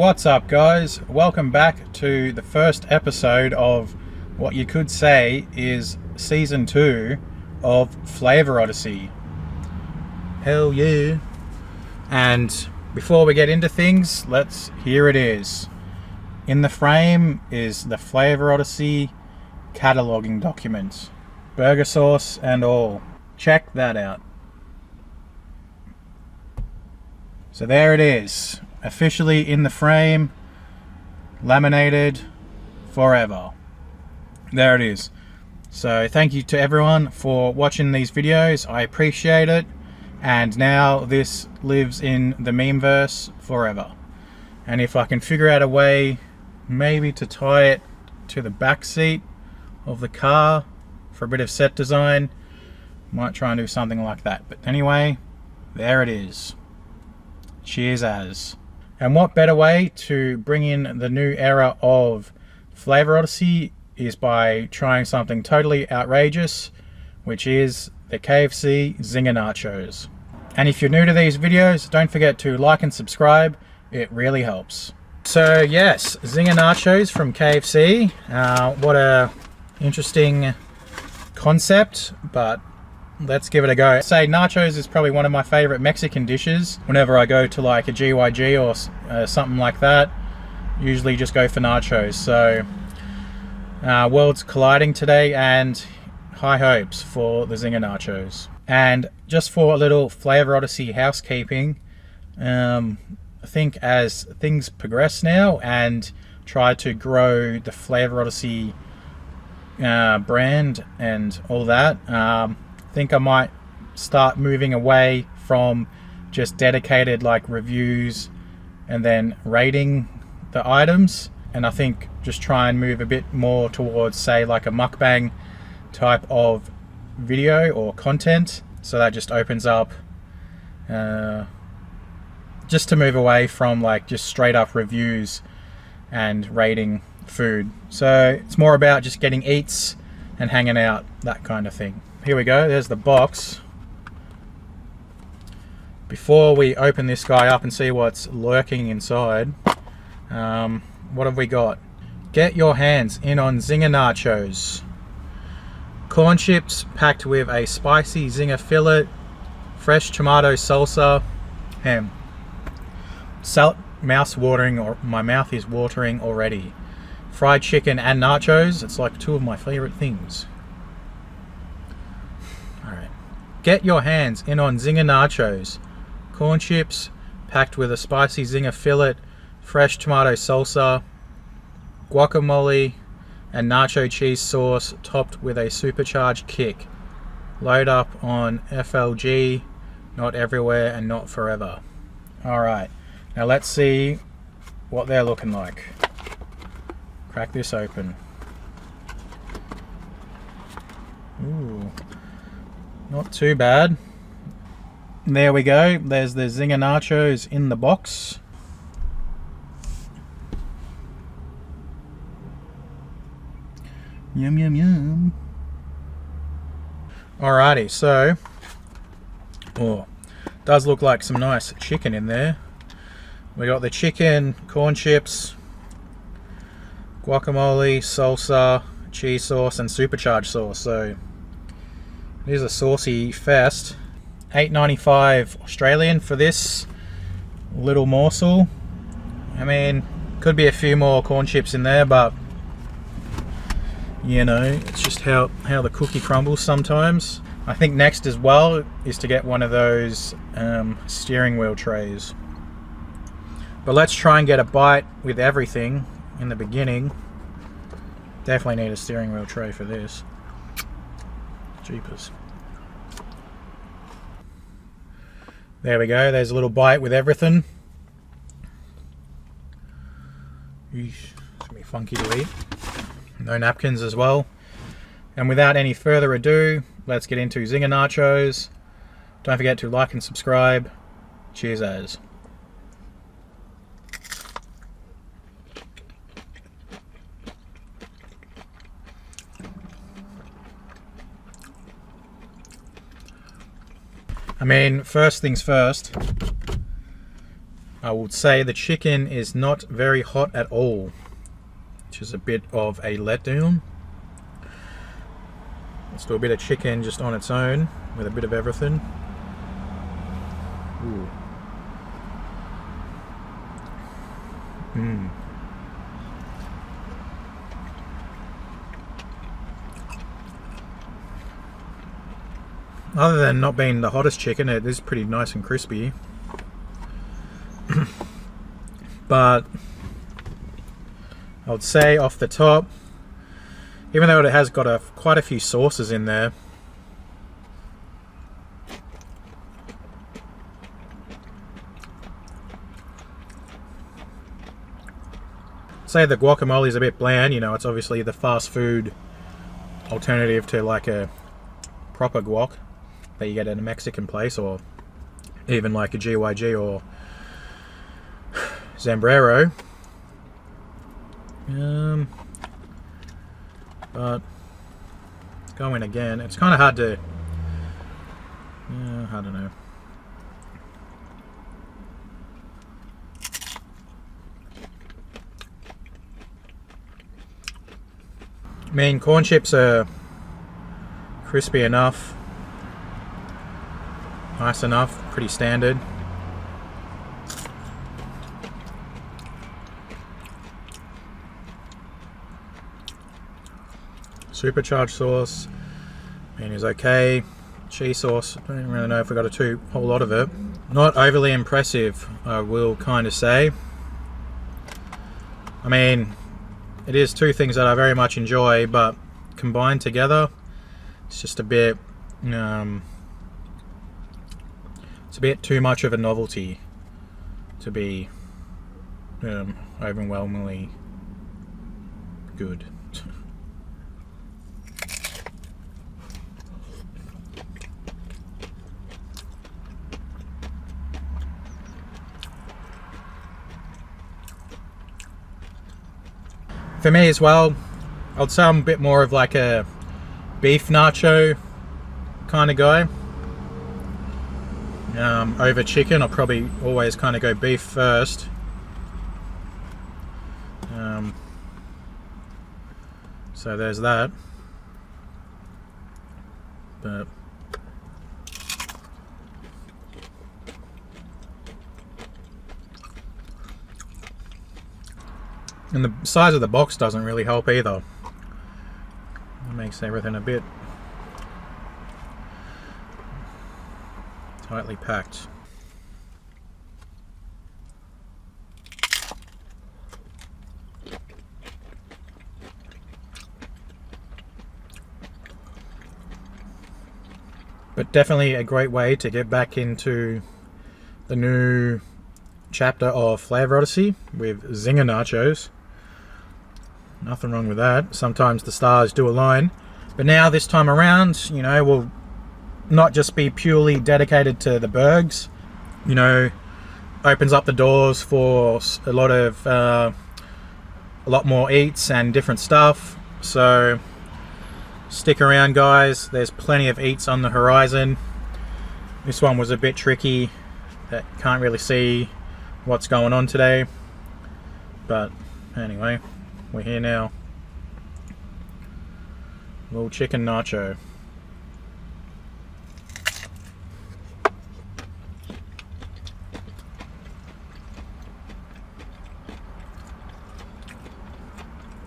What's up, guys? Welcome back to the first episode of what you could say is season 2 of Flavour Odyssey. Hell yeah. And before we get into things, here it is. In the frame is the Flavour Odyssey cataloging document. Burger sauce and all. Check that out. So there it is. Officially in the frame, laminated forever. There it is. So thank you to everyone for watching these videos. I appreciate it. And now this lives in the memeverse forever. And if I can figure out a way maybe to tie it to the back seat of the car for a bit of set design, might try and do something like that. But anyway, there it is. Cheers as. And what better way to bring in the new era of Flavour Odyssey is by trying something totally outrageous, which is the KFC Zinger Nachos. And if you're new to these videos, don't forget to like and subscribe. It really helps. So yes, Zinger Nachos from KFC. What a interesting concept, but let's give it a go. I'd say nachos is probably one of my favorite Mexican dishes. Whenever I go to like a GYG or something like that, usually just go for nachos. So worlds colliding today, and high hopes for the Zinger Nachos. And just for a little Flavour Odyssey housekeeping, I think as things progress now and try to grow the Flavour Odyssey brand and all that, I think I might start moving away from just dedicated like reviews and then rating the items, and I think just try and move a bit more towards, say, like a mukbang type of video or content. So that just opens up just to move away from like just straight up reviews and rating food. So it's more about just getting eats and hanging out, that kind of thing. Here we go, there's the box. Before we open this guy up and see what's lurking inside, what have we got? Get your hands in on Zinger Nachos. Corn chips packed with a spicy zinger fillet, fresh tomato salsa, ham. My mouth is watering already. Fried chicken and nachos, it's like two of my favorite things. Alright. Get your hands in on Zinger Nachos. Corn chips packed with a spicy zinger fillet, fresh tomato salsa, guacamole, and nacho cheese sauce topped with a supercharged kick. Load up on FLG, not everywhere and not forever. Alright, now let's see what they're looking like. Crack this open. Ooh, not too bad. There we go, there's the Zinger Nachos in the box. Yum yum yum. Alrighty, so does look like some nice chicken in there. We got the chicken, corn chips, guacamole, salsa, cheese sauce, and supercharged sauce. So it is a saucy fest. $8.95 Australian for this little morsel. I mean, could be a few more corn chips in there, but you know, it's just how the cookie crumbles sometimes. I think next as well is to get one of those steering wheel trays. But let's try and get a bite with everything in the beginning. Definitely need a steering wheel tray for this. Jeepers. There we go, there's a little bite with everything. Eesh, it's gonna be funky to eat. No napkins as well. And without any further ado, let's get into Zinger Nachos. Don't forget to like and subscribe. Cheers as. I mean, first things first, I would say the chicken is not very hot at all, which is a bit of a letdown. Let's do a bit of chicken just on its own with a bit of everything. Ooh. Other than not being the hottest chicken, it is pretty nice and crispy. But I would say off the top, even though it has got quite a few sauces in there, say the guacamole is a bit bland. You know, it's obviously the fast food alternative to like a proper guac that you get at a Mexican place, or even like a GYG or Zambrero. But going again, it's kind of hard to, I don't know. I mean, corn chips are crispy enough, nice enough, pretty standard. Supercharged sauce, I mean, is okay. Cheese sauce, I don't really know if I got a whole lot of it. Not overly impressive, I will kind of say. I mean, it is two things that I very much enjoy, but combined together, it's just a bit, it's a bit too much of a novelty to be overwhelmingly good. For me as well, I'd say I'm a bit more of like a beef nacho kind of guy. Over chicken, I'll probably always kind of go beef first. So there's that. But and the size of the box doesn't really help either. It makes everything a bit tightly packed. But definitely a great way to get back into the new chapter of Flavour Odyssey with Zinger Nachos. Nothing wrong with that. Sometimes the stars do align. But now this time around, you know, we'll not just be purely dedicated to the burgers. You know, opens up the doors for a lot more eats and different stuff. So stick around, guys. There's plenty of eats on the horizon. This one was a bit tricky. That can't really see what's going on today. But anyway, we're here now. Little chicken nacho.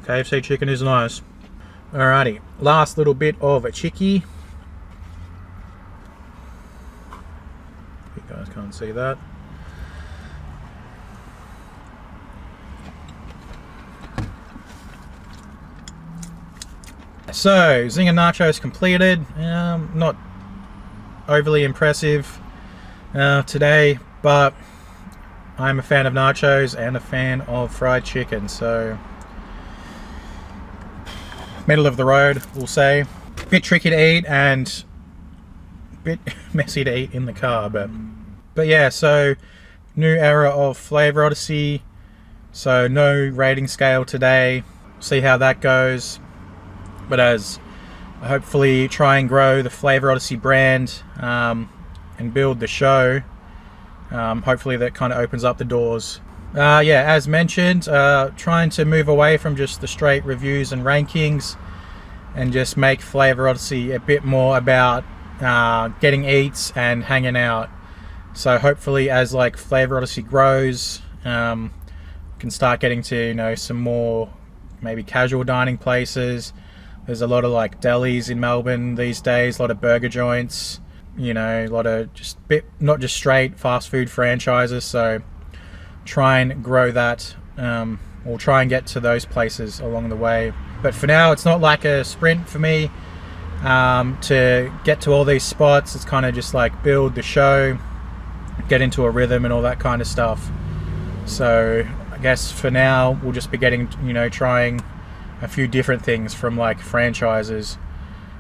KFC chicken is nice. Alrighty, last little bit of a chickie. You guys can't see that. So, Zinger Nachos completed. Not overly impressive today, but I'm a fan of nachos and a fan of fried chicken, so middle of the road, we'll say. Bit tricky to eat and a bit messy to eat in the car, but yeah, so new era of Flavour Odyssey. So no rating scale today. See how that goes. But as I hopefully try and grow the Flavour Odyssey brand and build the show, Hopefully that kind of opens up the doors. Yeah, as mentioned, trying to move away from just the straight reviews and rankings and just make Flavour Odyssey a bit more about getting eats and hanging out. So hopefully as like Flavour Odyssey grows, can start getting to some more maybe casual dining places. There's a lot of like delis in Melbourne these days, a lot of burger joints, a lot of just not just straight fast food franchises. So try and grow that, or try and get to those places along the way. But for now, it's not like a sprint for me to get to all these spots. It's kind of just like build the show, get into a rhythm and all that kind of stuff. So I guess for now we'll just be getting, trying a few different things from like franchises,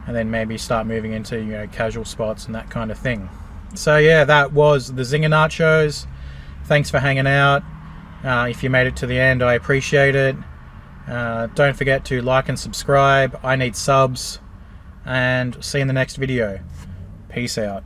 and then maybe start moving into, casual spots and that kind of thing. So yeah, that was the Zinger Nachos. Thanks for hanging out. If you made it to the end, I appreciate it. Don't forget to like and subscribe. I need subs. And see you in the next video. Peace out.